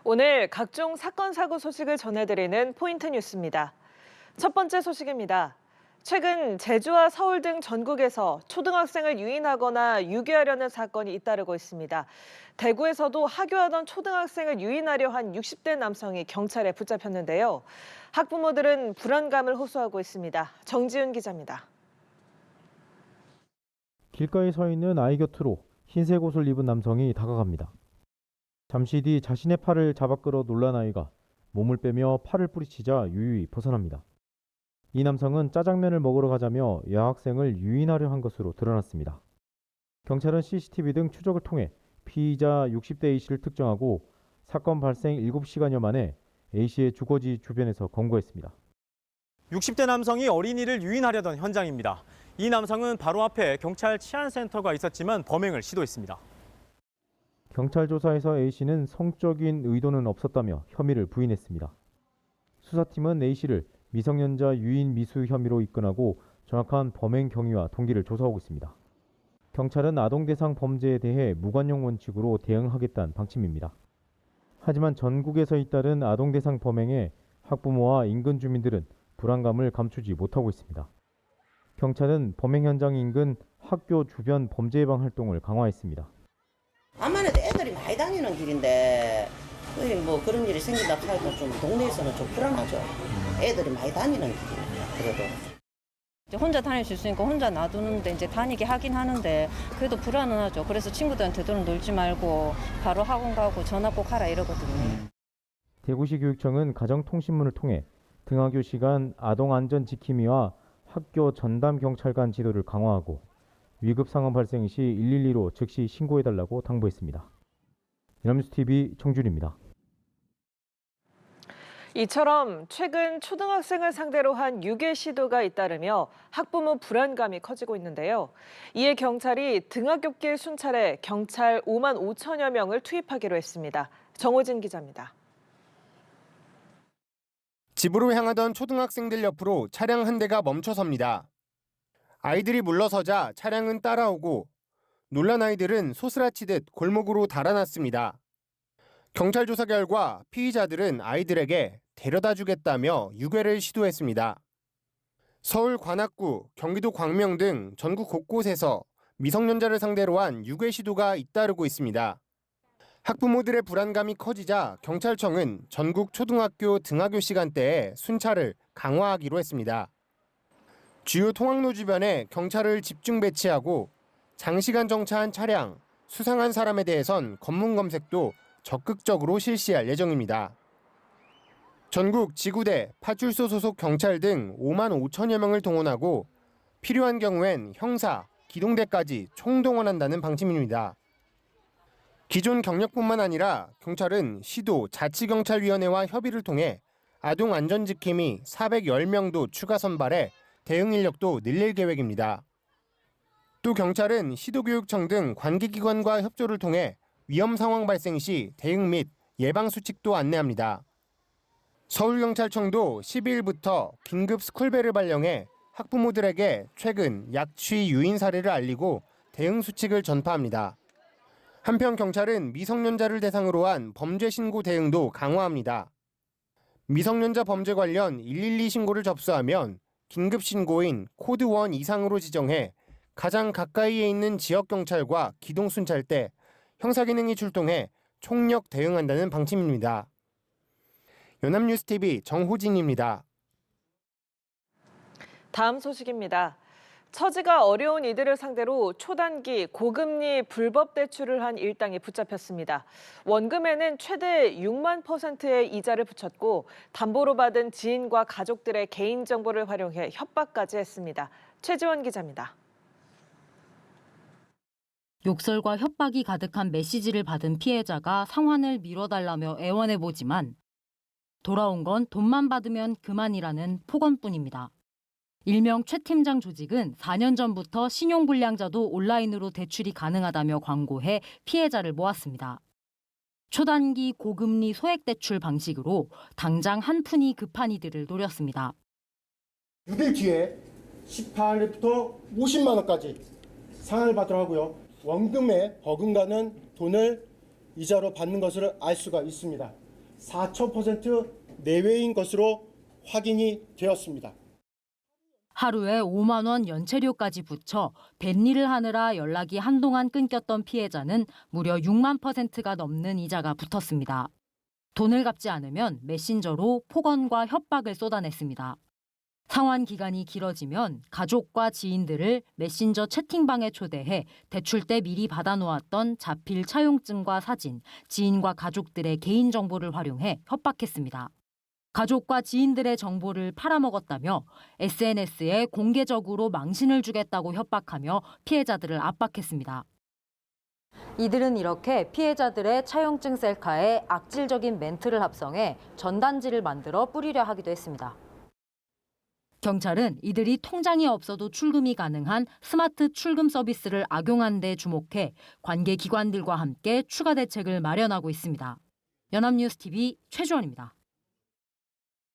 오늘 각종 사건, 사고 소식을 전해드리는 포인트 뉴스입니다. 첫 번째 소식입니다. 최근 제주와 서울 등 전국에서 초등학생을 유인하거나 유괴하려는 사건이 잇따르고 있습니다. 대구에서도 하교하던 초등학생을 유인하려 한 60대 남성이 경찰에 붙잡혔는데요. 학부모들은 불안감을 호소하고 있습니다. 정지훈 기자입니다. 길가에 서 있는 아이 곁으로 흰색 옷을 입은 남성이 다가갑니다. 잠시 뒤 자신의 팔을 잡아 끌어 놀란 아이가 몸을 빼며 팔을 뿌리치자 유유히 벗어납니다. 이 남성은 짜장면을 먹으러 가자며 여학생을 유인하려 한 것으로 드러났습니다. 경찰은 CCTV 등 추적을 통해 피의자 60대 A씨를 특정하고 사건 발생 7시간여 만에 A씨의 주거지 주변에서 검거했습니다. 60대 남성이 어린이를 유인하려던 현장입니다. 이 남성은 바로 앞에 경찰 치안센터가 있었지만 범행을 시도했습니다. 경찰 조사에서 A씨는 성적인 의도는 없었다며 혐의를 부인했습니다. 수사팀은 A씨를 미성년자 유인 미수 혐의로 입건하고 정확한 범행 경위와 동기를 조사하고 있습니다. 경찰은 아동 대상 범죄에 대해 무관용 원칙으로 대응하겠다는 방침입니다. 하지만 전국에서 잇따른 아동 대상 범행에 학부모와 인근 주민들은 불안감을 감추지 못하고 있습니다. 경찰은 범행 현장 인근 학교 주변 범죄 예방 활동을 강화했습니다. 암만 해도 애들이 많이 다니는 길인데 뭐 그런 일이 생긴다 하니까 좀 동네에서는 좀 불안하죠. 애들이 많이 다니는 길이니까 그래도. 이제 혼자 다닐 수 있으니까 혼자 놔두는데 이제 다니게 하긴 하는데 그래도 불안은 하죠. 그래서 친구들한테도 놀지 말고 바로 학원 가고 전화 꼭 하라 이러거든요. 대구시 교육청은 가정통신문을 통해 등하교 시간 아동 안전 지킴이와 학교 전담 경찰관 지도를 강화하고 위급 상황 발생 시 112로 즉시 신고해달라고 당부했습니다. 연합뉴스TV 정준입니다. 이처럼 최근 초등학생을 상대로 한 유괴 시도가 잇따르며 학부모 불안감이 커지고 있는데요. 이에 경찰이 등하굣길 순찰에 경찰 5만 5천여 명을 투입하기로 했습니다. 정호진 기자입니다. 집으로 향하던 초등학생들 옆으로 차량 한 대가 멈춰섭니다. 아이들이 물러서자 차량은 따라오고 놀란 아이들은 소스라치듯 골목으로 달아났습니다. 경찰 조사 결과 피의자들은 아이들에게 데려다 주겠다며 유괴를 시도했습니다. 서울 관악구, 경기도 광명 등 전국 곳곳에서 미성년자를 상대로 한 유괴 시도가 잇따르고 있습니다. 학부모들의 불안감이 커지자 경찰청은 전국 초등학교 등하교 시간대에 순찰을 강화하기로 했습니다. 주요 통학로 주변에 경찰을 집중 배치하고 장시간 정차한 차량, 수상한 사람에 대해선 검문 검색도 적극적으로 실시할 예정입니다. 전국 지구대, 파출소 소속 경찰 등 5만 5천여 명을 동원하고 필요한 경우엔 형사, 기동대까지 총동원한다는 방침입니다. 기존 경력뿐만 아니라 경찰은 시도 자치경찰위원회와 협의를 통해 아동 안전지킴이 410명도 추가 선발해 대응 인력도 늘릴 계획입니다. 또 경찰은 시도교육청 등 관계기관과 협조를 통해 위험 상황 발생 시 대응 및 예방 수칙도 안내합니다. 서울경찰청도 12일부터 긴급 스쿨벨을 발령해 학부모들에게 최근 약취 유인 사례를 알리고 대응 수칙을 전파합니다. 한편 경찰은 미성년자를 대상으로 한 범죄 신고 대응도 강화합니다. 미성년자 범죄 관련 112 신고를 접수하면 긴급 신고인 코드 1 이상으로 지정해 가장 가까이에 있는 지역경찰과 기동순찰대, 형사기능이 출동해 총력 대응한다는 방침입니다. 연합뉴스TV 정호진입니다. 다음 소식입니다. 처지가 어려운 이들을 상대로 초단기 고금리 불법 대출을 한 일당이 붙잡혔습니다. 원금에는 최대 6만%의 이자를 붙였고 담보로 받은 지인과 가족들의 개인정보를 활용해 협박까지 했습니다. 최지원 기자입니다. 욕설과 협박이 가득한 메시지를 받은 피해자가 상환을 미뤄달라며 애원해보지만 돌아온 건 돈만 받으면 그만이라는 폭언뿐입니다. 일명 최 팀장 조직은 4년 전부터 신용불량자도 온라인으로 대출이 가능하다며 광고해 피해자를 모았습니다. 초단기 고금리 소액대출 방식으로 당장 한 푼이 급한 이들을 노렸습니다. 6일 뒤에 18일부터 50만 원까지 상환을 받도록 하고요. 원금에 버금가는 돈을 이자로 받는 것을 알 수가 있습니다. 4,000% 내외인 것으로 확인이 되었습니다. 하루에 5만 원 연체료까지 붙여 뱃일을 하느라 연락이 한동안 끊겼던 피해자는 무려 6만 %가 넘는 이자가 붙었습니다. 돈을 갚지 않으면 메신저로 폭언과 협박을 쏟아냈습니다. 상환 기간이 길어지면 가족과 지인들을 메신저 채팅방에 초대해 대출 때 미리 받아놓았던 자필 차용증과 사진, 지인과 가족들의 개인정보를 활용해 협박했습니다. 가족과 지인들의 정보를 팔아먹었다며 SNS에 공개적으로 망신을 주겠다고 협박하며 피해자들을 압박했습니다. 이들은 이렇게 피해자들의 차용증 셀카에 악질적인 멘트를 합성해 전단지를 만들어 뿌리려 하기도 했습니다. 경찰은 이들이 통장이 없어도 출금이 가능한 스마트 출금 서비스를 악용한 데 주목해 관계 기관들과 함께 추가 대책을 마련하고 있습니다. 연합뉴스TV 최주원입니다.